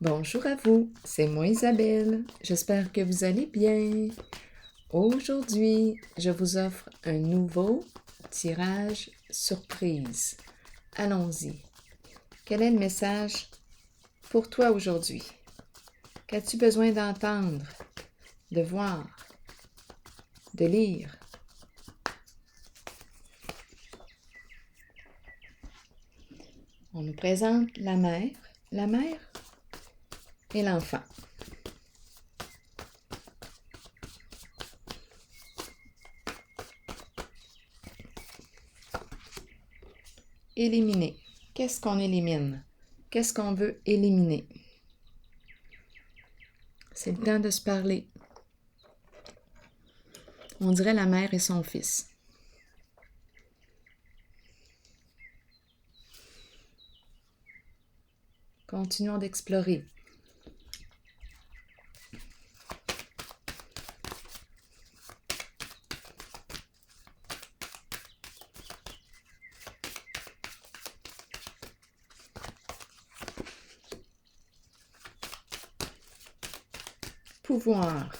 Bonjour à vous, c'est moi Isabelle. J'espère que vous allez bien. Aujourd'hui, je vous offre un nouveau tirage surprise. Allons-y. Quel est le message pour toi aujourd'hui? Qu'as-tu besoin d'entendre, de voir, de lire? On nous présente la mère et l'enfant. Éliminer. Qu'est-ce qu'on élimine? Qu'est-ce qu'on veut éliminer? C'est le temps de se parler. On dirait la mère et son fils. Continuons d'explorer. Pouvoir.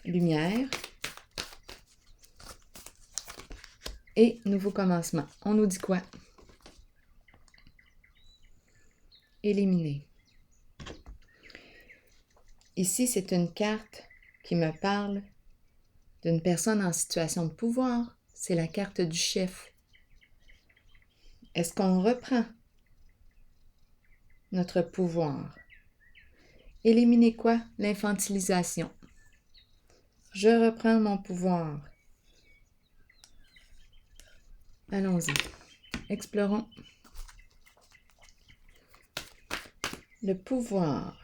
Lumière. Et nouveau commencement. On nous dit quoi? Éliminer. Ici, c'est une carte qui me parle d'une personne en situation de pouvoir. C'est la carte du chef. Est-ce qu'on reprend notre pouvoir? Éliminer quoi? L'infantilisation. Je reprends mon pouvoir. Allons-y. Explorons. Le pouvoir.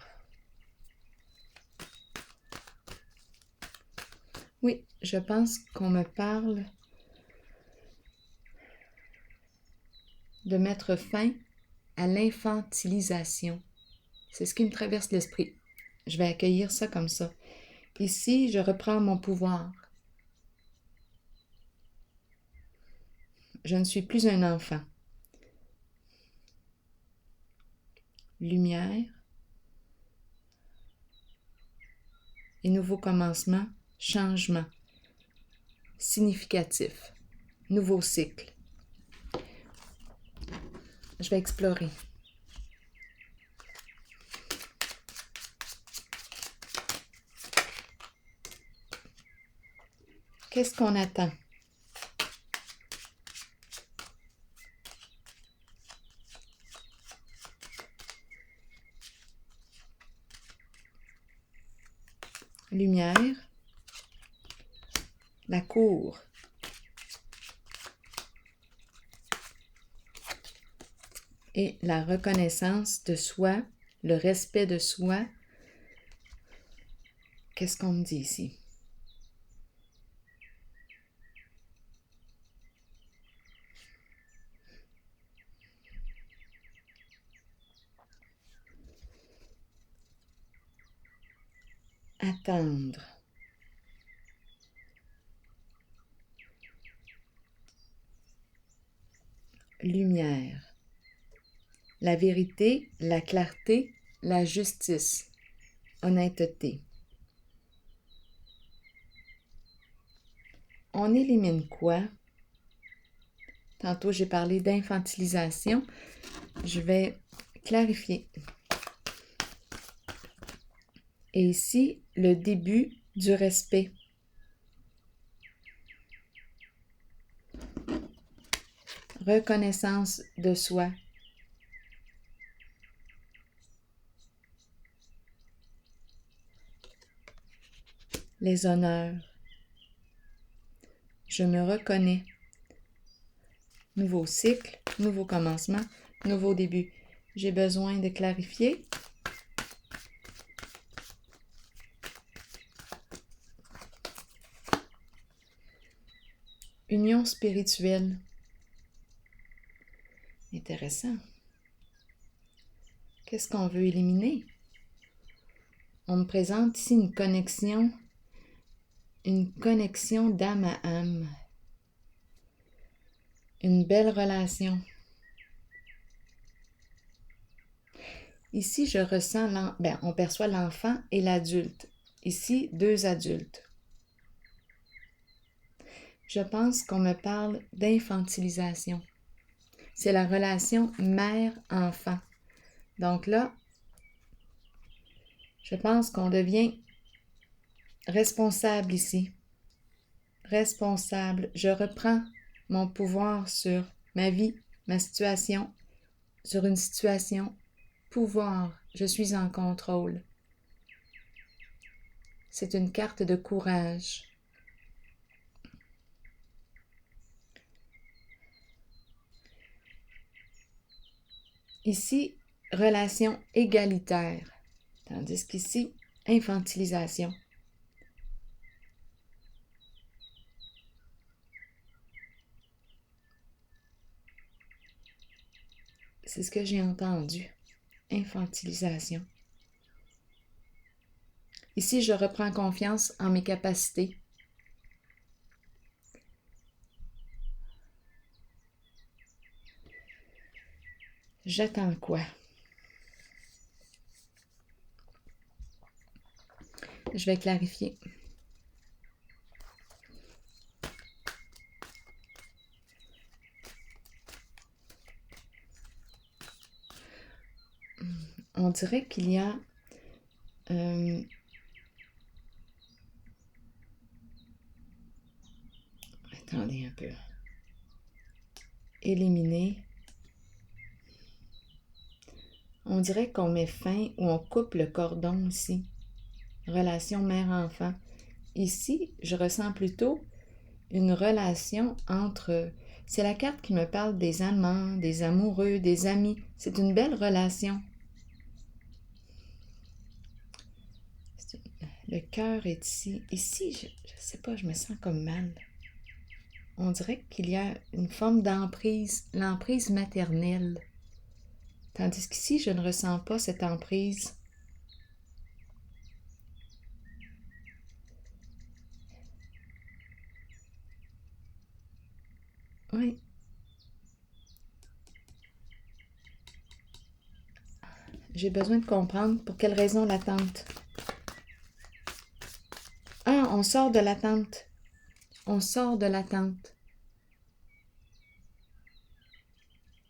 Oui, je pense qu'on me parle de mettre fin à l'infantilisation. C'est ce qui me traverse l'esprit. Je vais accueillir ça comme ça. Ici, je reprends mon pouvoir. Je ne suis plus un enfant. Lumière. Et nouveau commencement, changement. Significatif. Nouveau cycle. Je vais explorer. Qu'est-ce qu'on attend? Lumière. La cour. Et la reconnaissance de soi, le respect de soi. Qu'est-ce qu'on me dit ici? Attendre. Lumière. La vérité, la clarté, la justice, honnêteté. On élimine quoi? Tantôt, j'ai parlé d'infantilisation. Je vais clarifier. Et ici, le début du respect. Reconnaissance de soi. Les honneurs. Je me reconnais. Nouveau cycle, nouveau commencement, nouveau début. J'ai besoin de clarifier. Union spirituelle. Intéressant. Qu'est-ce qu'on veut éliminer? On me présente ici une connexion d'âme à âme. Une belle relation. Ici, je ressens, on perçoit l'enfant et l'adulte. Ici, 2 adultes. Je pense qu'on me parle d'infantilisation. C'est la relation mère-enfant. Donc là, je pense qu'on devient responsable ici. Responsable. Je reprends mon pouvoir sur ma vie, ma situation, sur une situation. Pouvoir. Je suis en contrôle. C'est une carte de courage. Ici, relation égalitaire, tandis qu'ici, infantilisation. C'est ce que j'ai entendu, infantilisation. Ici, je reprends confiance en mes capacités. J'attends quoi? Je vais clarifier. On dirait qu'il y a attendez un peu. Éliminer. On dirait qu'on met fin ou on coupe le cordon ici. Relation mère-enfant. Ici, je ressens plutôt une relation entre... C'est la carte qui me parle des amants, des amoureux, des amis. C'est une belle relation. Le cœur est ici. Ici, je ne sais pas, je me sens comme mal. On dirait qu'il y a une forme d'emprise, l'emprise maternelle. Tandis qu'ici, je ne ressens pas cette emprise. Oui. J'ai besoin de comprendre pour quelle raison l'attente. Ah, on sort de l'attente. On sort de l'attente.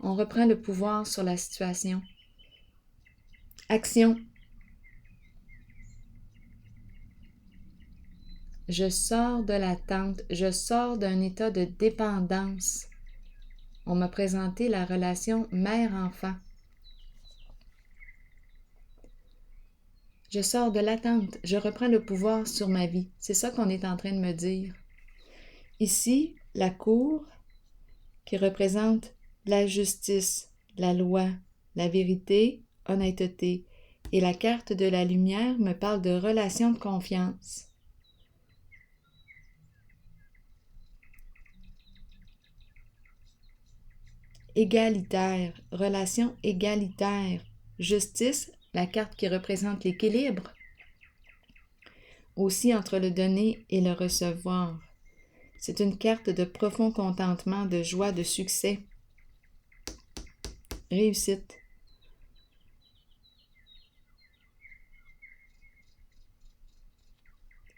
On reprend le pouvoir sur la situation. Action. Je sors de l'attente. Je sors d'un état de dépendance. On m'a présenté la relation mère-enfant. Je sors de l'attente. Je reprends le pouvoir sur ma vie. C'est ça qu'on est en train de me dire. Ici, la cour qui représente la justice, la loi, la vérité, honnêteté. Et la carte de la lumière me parle de relation de confiance. Égalitaire, relation égalitaire. Justice, la carte qui représente l'équilibre. Aussi entre le donner et le recevoir. C'est une carte de profond contentement, de joie, de succès. Réussite.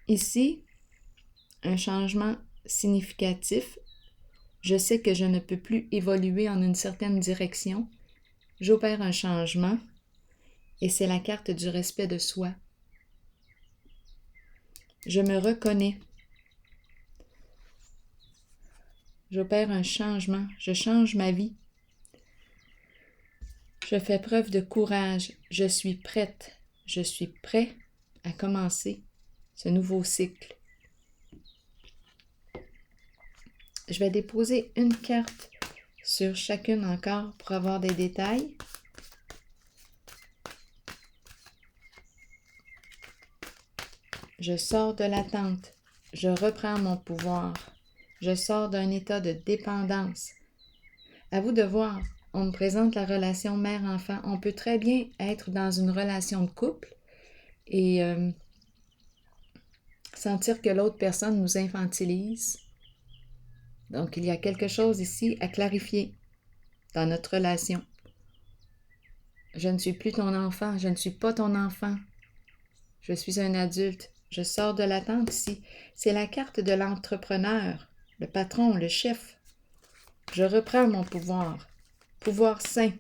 Ici, un changement significatif. Je sais que je ne peux plus évoluer en une certaine direction. J'opère un changement et c'est la carte du respect de soi. Je me reconnais. J'opère un changement. Je change ma vie. Je fais preuve de courage. Je suis prête. Je suis prêt à commencer ce nouveau cycle. Je vais déposer une carte sur chacune encore pour avoir des détails. Je sors de l'attente. Je reprends mon pouvoir. Je sors d'un état de dépendance. À vous de voir. On me présente la relation mère-enfant. On peut très bien être dans une relation de couple et sentir que l'autre personne nous infantilise. Donc, il y a quelque chose ici à clarifier dans notre relation. Je ne suis plus ton enfant, je ne suis pas ton enfant. Je suis un adulte. Je sors de l'attente ici. C'est la carte de l'entrepreneur, le patron, le chef. Je reprends mon pouvoir. Pouvoir sain.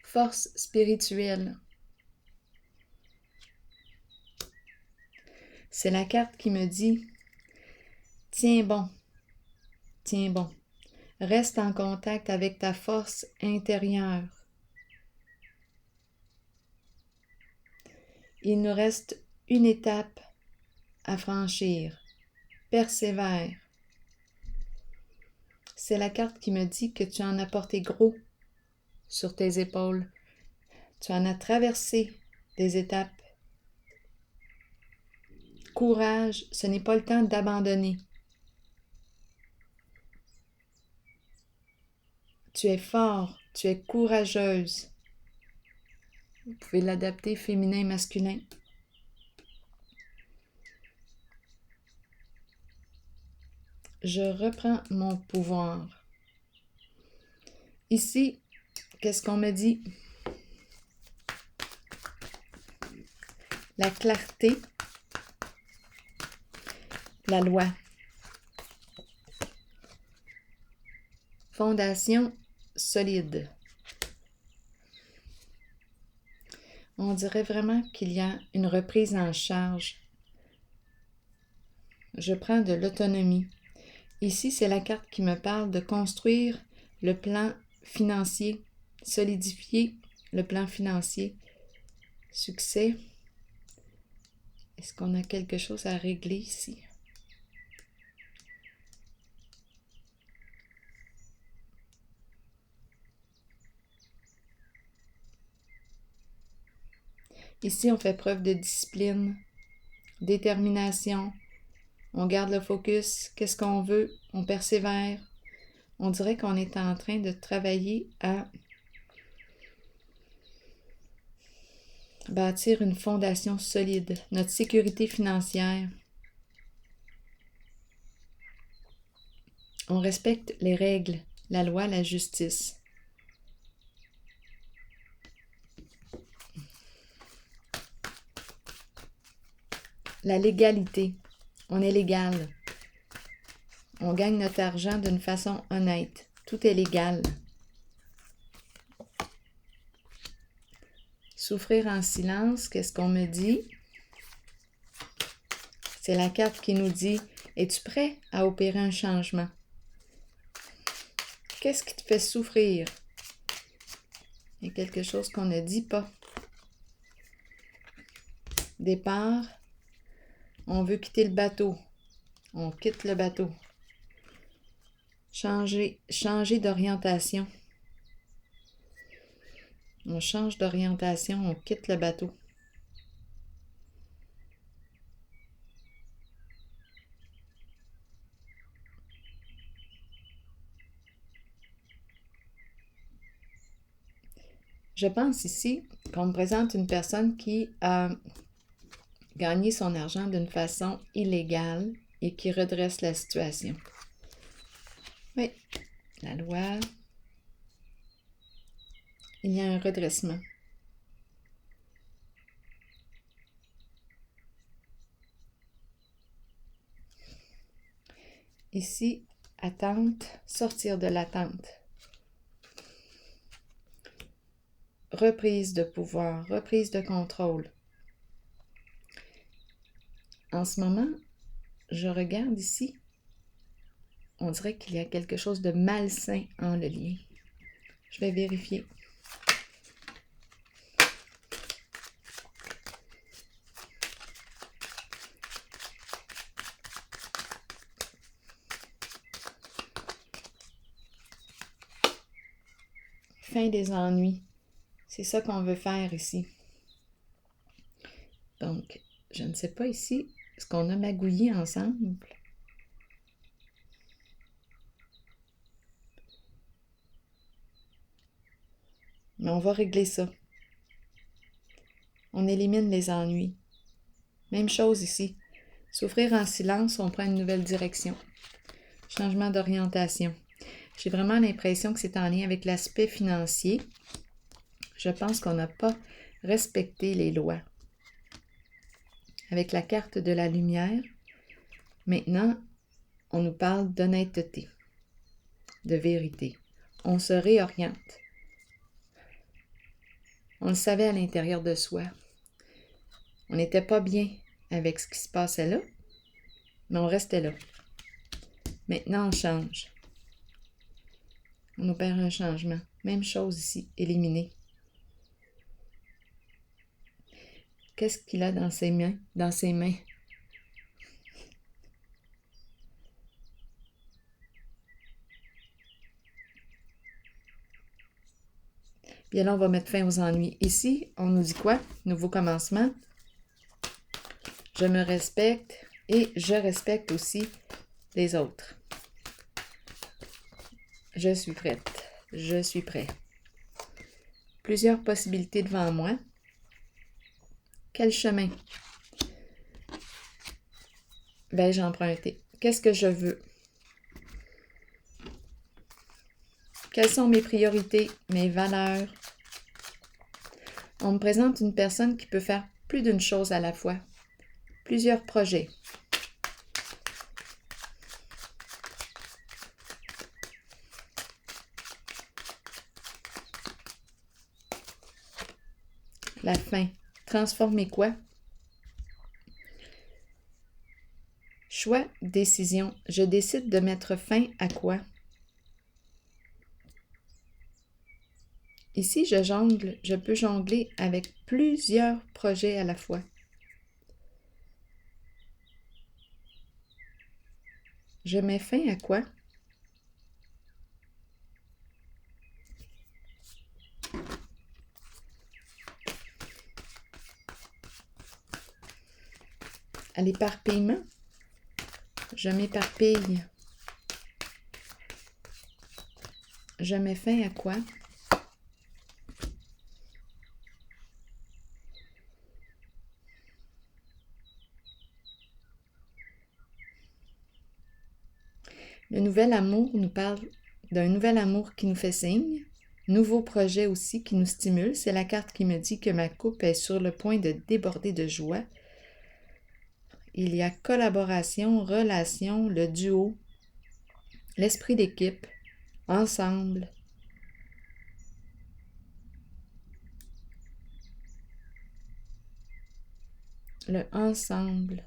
Force spirituelle. C'est la carte qui me dit « Tiens bon, tiens bon. Reste en contact avec ta force intérieure. Il nous reste une étape à franchir. Persévère. » C'est la carte qui me dit que tu en as porté gros sur tes épaules. Tu en as traversé des étapes. Courage, ce n'est pas le temps d'abandonner. Tu es fort, tu es courageuse. Vous pouvez l'adapter féminin et masculin. Je reprends mon pouvoir. Ici, qu'est-ce qu'on me dit? La clarté, la loi. Fondation solide. On dirait vraiment qu'il y a une reprise en charge. Je prends de l'autonomie. Ici, c'est la carte qui me parle de construire le plan financier, solidifier le plan financier. Succès. Est-ce qu'on a quelque chose à régler ici? Ici, on fait preuve de discipline, détermination. On garde le focus. Qu'est-ce qu'on veut? On persévère. On dirait qu'on est en train de travailler à bâtir une fondation solide, notre sécurité financière. On respecte les règles, la loi, la justice. La légalité. On est légal. On gagne notre argent d'une façon honnête. Tout est légal. Souffrir en silence, qu'est-ce qu'on me dit? C'est la carte qui nous dit « Es-tu prêt à opérer un changement? » Qu'est-ce qui te fait souffrir? Il y a quelque chose qu'on ne dit pas. Départ. On veut quitter le bateau. On quitte le bateau. Changer d'orientation. On change d'orientation, on quitte le bateau. Je pense ici qu'on me présente une personne qui a gagné son argent d'une façon illégale et qui redresse la situation. Oui, la loi. Il y a un redressement. Ici, attente, sortir de l'attente. Reprise de pouvoir, reprise de contrôle. En ce moment, je regarde ici. On dirait qu'il y a quelque chose de malsain en le lien. Je vais vérifier. Fin des ennuis. C'est ça qu'on veut faire ici. Donc, je ne sais pas ici ce qu'on a magouillé ensemble. Mais on va régler ça. On élimine les ennuis. Même chose ici. S'offrir en silence, on prend une nouvelle direction. Changement d'orientation. J'ai vraiment l'impression que c'est en lien avec l'aspect financier. Je pense qu'on n'a pas respecté les lois. Avec la carte de la lumière, maintenant, on nous parle d'honnêteté, de vérité. On se réoriente. On le savait à l'intérieur de soi. On n'était pas bien avec ce qui se passait là, mais on restait là. Maintenant, on change. On opère un changement. Même chose ici, éliminer. Qu'est-ce qu'il a dans ses mains? Dans ses mains. Puis là, on va mettre fin aux ennuis. Ici, on nous dit quoi? Nouveau commencement. Je me respecte et je respecte aussi les autres. Je suis prête. Je suis prêt. Plusieurs possibilités devant moi. Quel chemin vais-je emprunter? Qu'est-ce que je veux? Quelles sont mes priorités, mes valeurs? On me présente une personne qui peut faire plus d'une chose à la fois. Plusieurs projets. La fin. Transformer quoi? Choix, décision. Je décide de mettre fin à quoi? Ici, je jongle. Je peux jongler avec plusieurs projets à la fois. Je mets fin à quoi? À l'éparpillement. Je m'éparpille. Je mets fin à quoi? Le nouvel amour nous parle d'un nouvel amour qui nous fait signe. Nouveau projet aussi qui nous stimule. C'est la carte qui me dit que ma coupe est sur le point de déborder de joie. Il y a collaboration, relation, le duo, l'esprit d'équipe, ensemble. Le ensemble.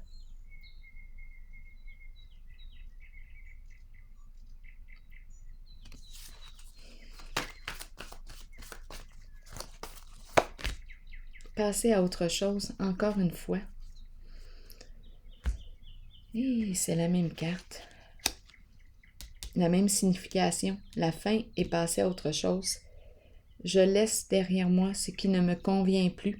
Passer à autre chose, encore une fois. Et c'est la même carte. La même signification. La fin est passer à autre chose. Je laisse derrière moi ce qui ne me convient plus.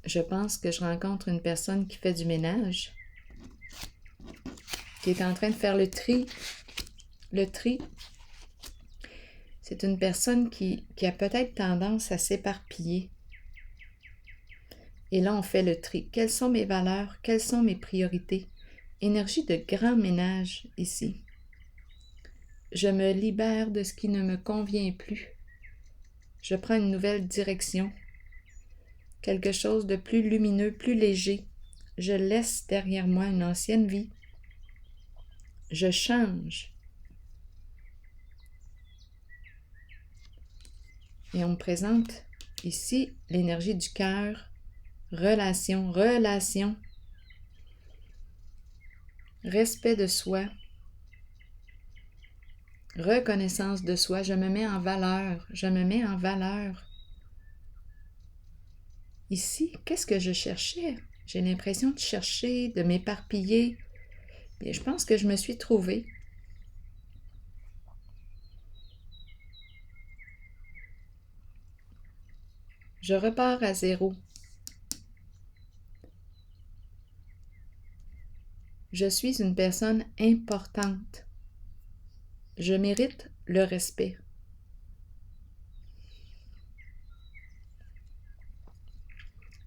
Je pense que je rencontre une personne qui fait du ménage, qui est en train de faire le tri. Le tri, c'est une personne qui a peut-être tendance à s'éparpiller. Et là, on fait le tri. Quelles sont mes valeurs? Quelles sont mes priorités? Énergie de grand ménage ici. Je me libère de ce qui ne me convient plus. Je prends une nouvelle direction. Quelque chose de plus lumineux, plus léger. Je laisse derrière moi une ancienne vie. Je change. Et on me présente ici l'énergie du cœur. Relation, relation. Respect de soi. Reconnaissance de soi. Je me mets en valeur. Je me mets en valeur. Ici, qu'est-ce que je cherchais? J'ai l'impression de chercher, de m'éparpiller. Bien, je pense que je me suis trouvée. Je repars à zéro. Je suis une personne importante. Je mérite le respect.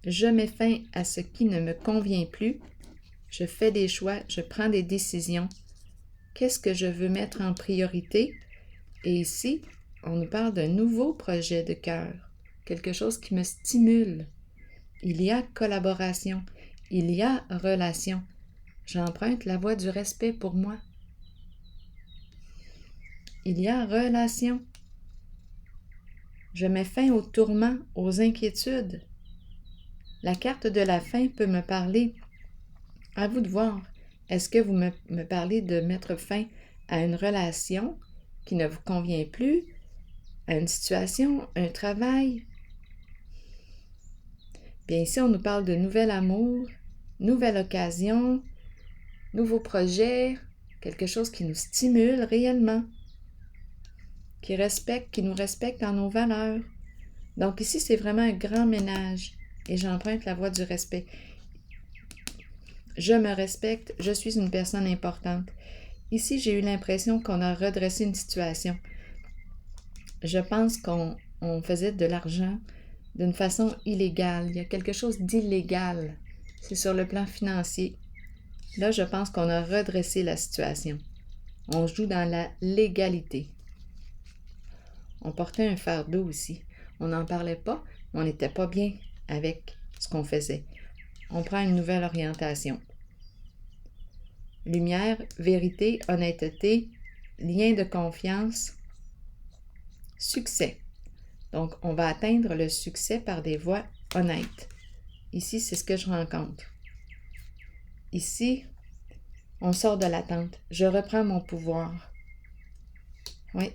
Je mets fin à ce qui ne me convient plus. Je fais des choix, je prends des décisions. Qu'est-ce que je veux mettre en priorité? Et ici, on nous parle d'un nouveau projet de cœur, quelque chose qui me stimule. Il y a collaboration, il y a relation. J'emprunte la voie du respect pour moi. Il y a relation. Je mets fin aux tourments, aux inquiétudes. La carte de la fin peut me parler. À vous de voir. Est-ce que vous me parlez de mettre fin à une relation qui ne vous convient plus, à une situation, un travail? Bien ici, on nous parle de nouvel amour, nouvelle occasion, nouveau projet, quelque chose qui nous stimule réellement, qui nous respecte dans nos valeurs. Donc ici, c'est vraiment un grand ménage et j'emprunte la voie du respect. Je me respecte, je suis une personne importante. Ici, j'ai eu l'impression qu'on a redressé une situation. Je pense qu'on faisait de l'argent d'une façon illégale. Il y a quelque chose d'illégal. C'est sur le plan financier. Là, je pense qu'on a redressé la situation. On joue dans la légalité. On portait un fardeau aussi. On n'en parlait pas, mais on n'était pas bien avec ce qu'on faisait. On prend une nouvelle orientation. Lumière, vérité, honnêteté, lien de confiance, succès. Donc, on va atteindre le succès par des voies honnêtes. Ici, c'est ce que je rencontre. Ici, on sort de l'attente. Je reprends mon pouvoir. Oui.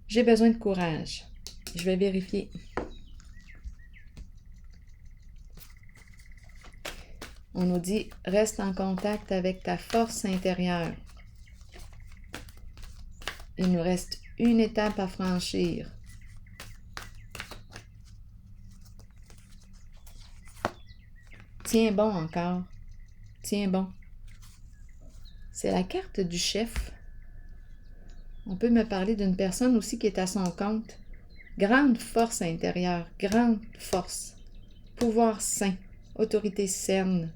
J'ai besoin de courage. Je vais vérifier. On nous dit, reste en contact avec ta force intérieure. Il nous reste une étape à franchir. Tiens bon encore. Tiens bon. C'est la carte du chef. On peut me parler d'une personne aussi qui est à son compte. Grande force intérieure, grande force. Pouvoir sain, autorité saine.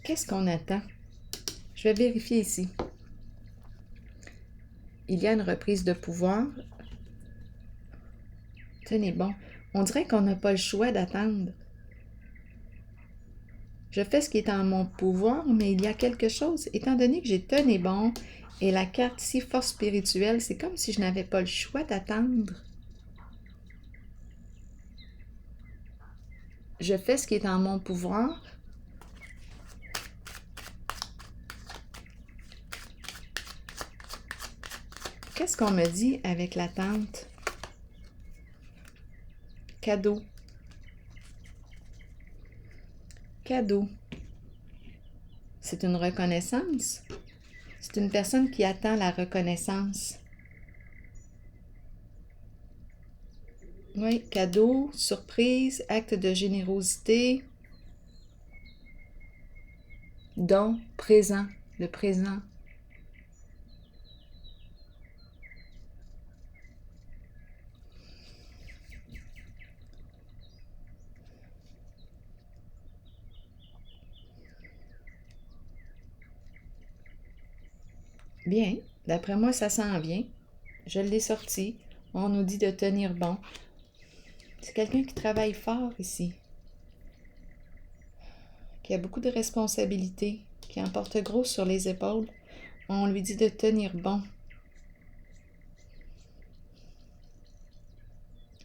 Qu'est-ce qu'on attend? Je vais vérifier ici. Il y a une reprise de pouvoir. Tenez bon. On dirait qu'on n'a pas le choix d'attendre. Je fais ce qui est en mon pouvoir, mais il y a quelque chose. Étant donné que j'ai tenu bon, et la carte ici, force spirituelle, c'est comme si je n'avais pas le choix d'attendre. Je fais ce qui est en mon pouvoir. Qu'est-ce qu'on me dit avec l'attente? Cadeau. Cadeau. C'est une reconnaissance. C'est une personne qui attend la reconnaissance. Oui, cadeau, surprise, acte de générosité, don, présent, le présent. Bien, d'après moi, ça s'en vient. Je l'ai sorti. On nous dit de tenir bon. C'est quelqu'un qui travaille fort ici, qui a beaucoup de responsabilités, qui en porte gros sur les épaules. On lui dit de tenir bon.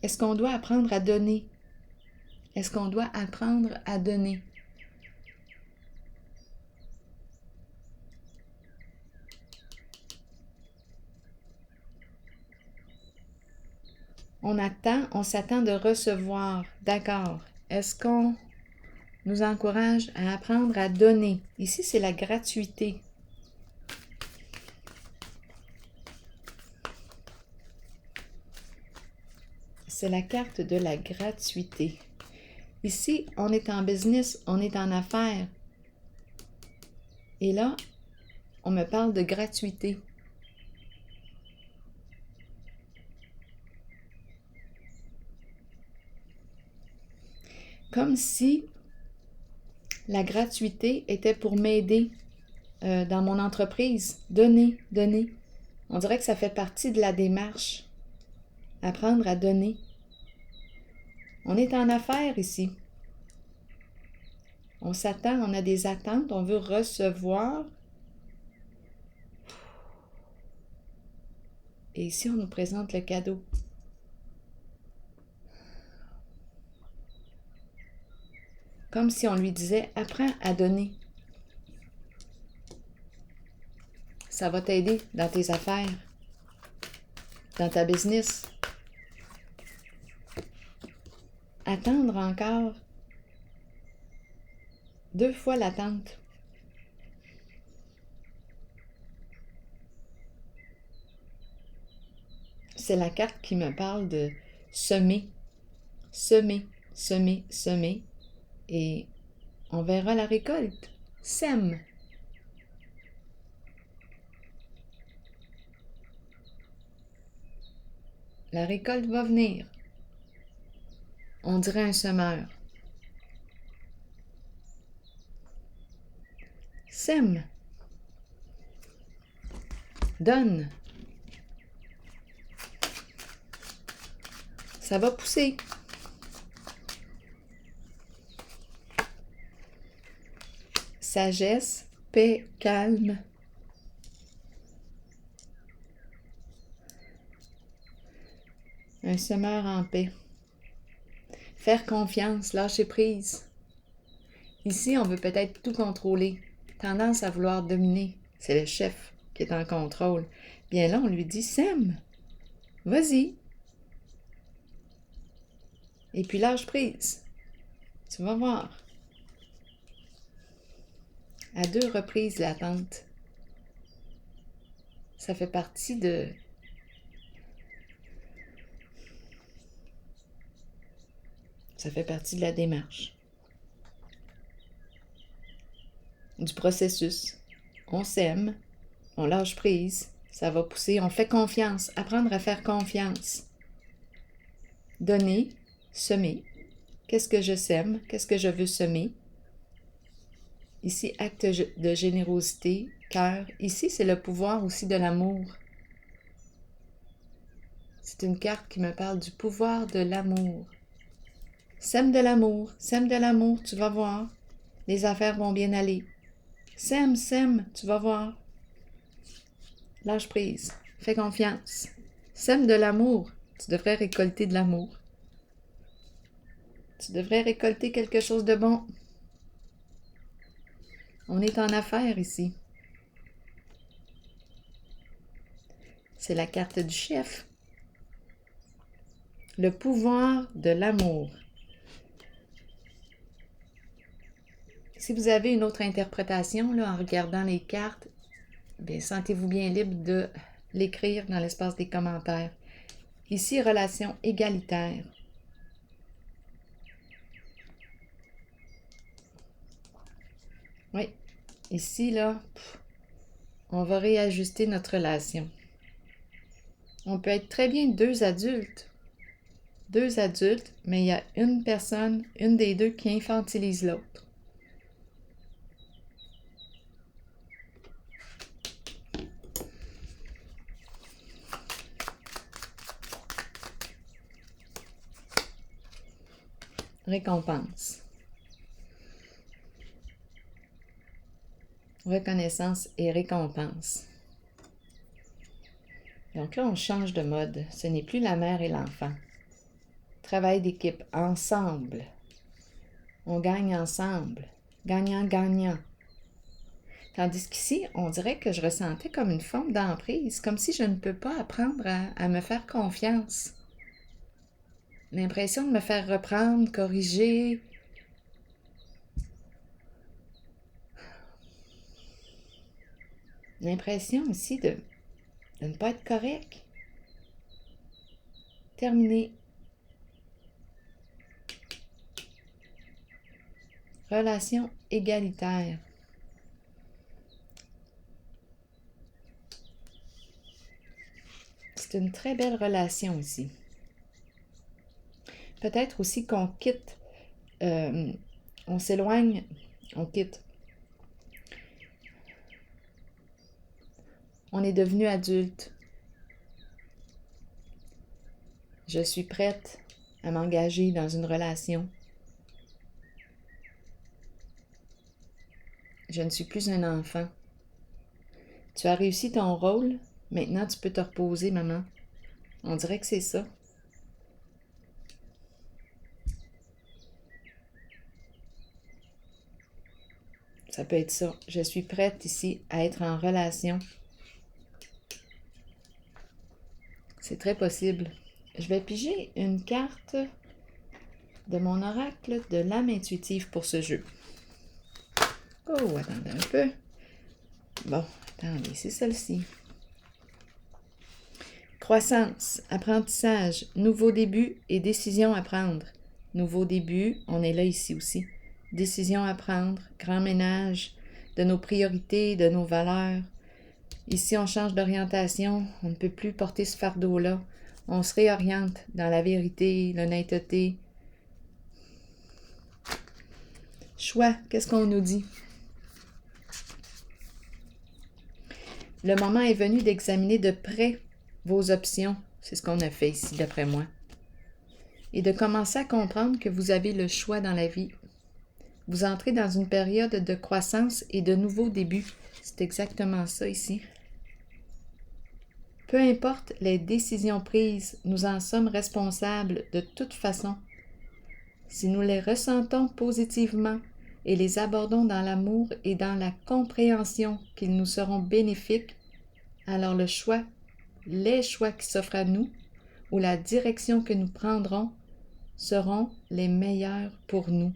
Est-ce qu'on doit apprendre à donner? Est-ce qu'on doit apprendre à donner? On s'attend de recevoir. D'accord. Est-ce qu'on nous encourage à apprendre à donner? Ici, c'est la gratuité. C'est la carte de la gratuité. Ici, on est en business, on est en affaires. Et là, on me parle de gratuité. Comme si la gratuité était pour m'aider dans mon entreprise. Donner, donner. On dirait que ça fait partie de la démarche. Apprendre à donner. On est en affaires ici. On s'attend, on a des attentes, on veut recevoir. Et ici, on nous présente le cadeau. Comme si on lui disait, apprends à donner. Ça va t'aider dans tes affaires, dans ta business. Attendre encore. 2 fois l'attente. C'est la carte qui me parle de semer, semer, semer, semer. Et on verra la récolte. Sème. La récolte va venir. On dirait un semeur. Sème. Donne. Ça va pousser. Sagesse, paix, calme. Un semeur en paix. Faire confiance, lâcher prise. Ici, on veut peut-être tout contrôler. Tendance à vouloir dominer. C'est le chef qui est en contrôle. Bien là, on lui dit, sème. Vas-y. Et puis lâche prise. Tu vas voir. À 2 reprises, l'attente. Ça fait partie de... Ça fait partie de la démarche. Du processus. On s'aime, on lâche prise, ça va pousser, on fait confiance. Apprendre à faire confiance. Donner, semer. Qu'est-ce que je sème? Qu'est-ce que je veux semer? Ici, acte de générosité, cœur. Ici, c'est le pouvoir aussi de l'amour. C'est une carte qui me parle du pouvoir de l'amour. Sème de l'amour, tu vas voir. Les affaires vont bien aller. Sème, sème, tu vas voir. Lâche prise, fais confiance. Sème de l'amour, tu devrais récolter de l'amour. Tu devrais récolter quelque chose de bon. On est en affaires ici. C'est la carte du chef. Le pouvoir de l'amour. Si vous avez une autre interprétation là, en regardant les cartes, bien, sentez-vous bien libre de l'écrire dans l'espace des commentaires. Ici, relation égalitaire. Oui, ici, là, on va réajuster notre relation. On peut être très bien 2 adultes. 2 adultes, mais il y a une personne, une des 2 qui infantilise l'autre. Récompense. Reconnaissance et récompense. Donc là, on change de mode. Ce n'est plus la mère et l'enfant. Travail d'équipe, ensemble. On gagne ensemble. Gagnant-gagnant. Tandis qu'ici, on dirait que je ressentais comme une forme d'emprise, comme si je ne peux pas apprendre à me faire confiance. L'impression de me faire reprendre, corriger. L'impression aussi de ne pas être correct. Terminé. relation égalitaire. C'est une très belle relation ici. Peut-être aussi qu'on quitte, on s'éloigne, on quitte. On est devenu adulte. Je suis prête à m'engager dans une relation. Je ne suis plus un enfant. Tu as réussi ton rôle, maintenant tu peux te reposer, maman. On dirait que c'est ça. Ça peut être ça. Je suis prête ici à être en relation. C'est très possible. Je vais piger une carte de mon oracle de l'âme intuitive pour ce jeu. Oh, attendez un peu. Bon, attendez, c'est celle-ci. Croissance, apprentissage, nouveau début et décision à prendre. Nouveau début, on est là ici aussi. Décision à prendre, grand ménage de nos priorités, de nos valeurs. Ici, on change d'orientation, on ne peut plus porter ce fardeau-là. On se réoriente dans la vérité, l'honnêteté. Choix, qu'est-ce qu'on nous dit? Le moment est venu d'examiner de près vos options. C'est ce qu'on a fait ici, d'après moi. Et de commencer à comprendre que vous avez le choix dans la vie. Vous entrez dans une période de croissance et de nouveaux débuts. C'est exactement ça ici. Peu importe les décisions prises, nous en sommes responsables de toute façon. Si nous les ressentons positivement et les abordons dans l'amour et dans la compréhension qu'ils nous seront bénéfiques, alors les choix qui s'offrent à nous ou la direction que nous prendrons seront les meilleurs pour nous.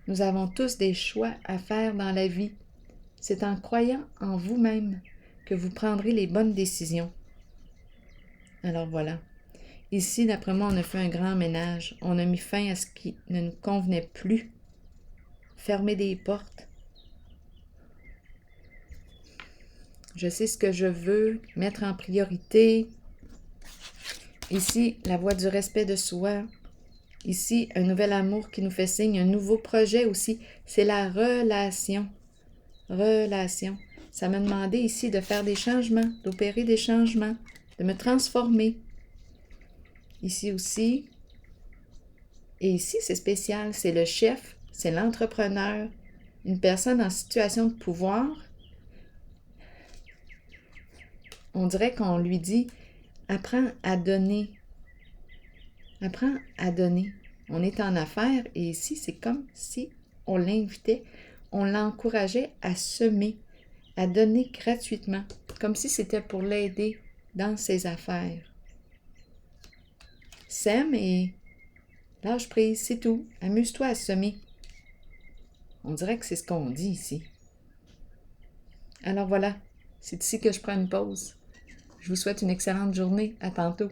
Nous avons tous des choix à faire dans la vie. C'est en croyant en vous-même que vous prendrez les bonnes décisions. Alors voilà. Ici, d'après moi, on a fait un grand ménage. On a mis fin à ce qui ne nous convenait plus. Fermer des portes. Je sais ce que je veux, mettre en priorité. Ici, la voie du respect de soi. Ici, un nouvel amour qui nous fait signe, un nouveau projet aussi. C'est la relation. Relation. Ça m'a demandé ici de faire des changements, d'opérer des changements, de me transformer. Ici aussi. Et ici, c'est spécial. C'est le chef, c'est l'entrepreneur, une personne en situation de pouvoir. On dirait qu'on lui dit « Apprends à donner ». Apprends à donner. On est en affaires et ici, c'est comme si on l'invitait, on l'encourageait à semer, à donner gratuitement, comme si c'était pour l'aider dans ses affaires. Sème et lâche prise, c'est tout. Amuse-toi à semer. On dirait que c'est ce qu'on dit ici. Alors voilà, c'est ici que je prends une pause. Je vous souhaite une excellente journée. À tantôt.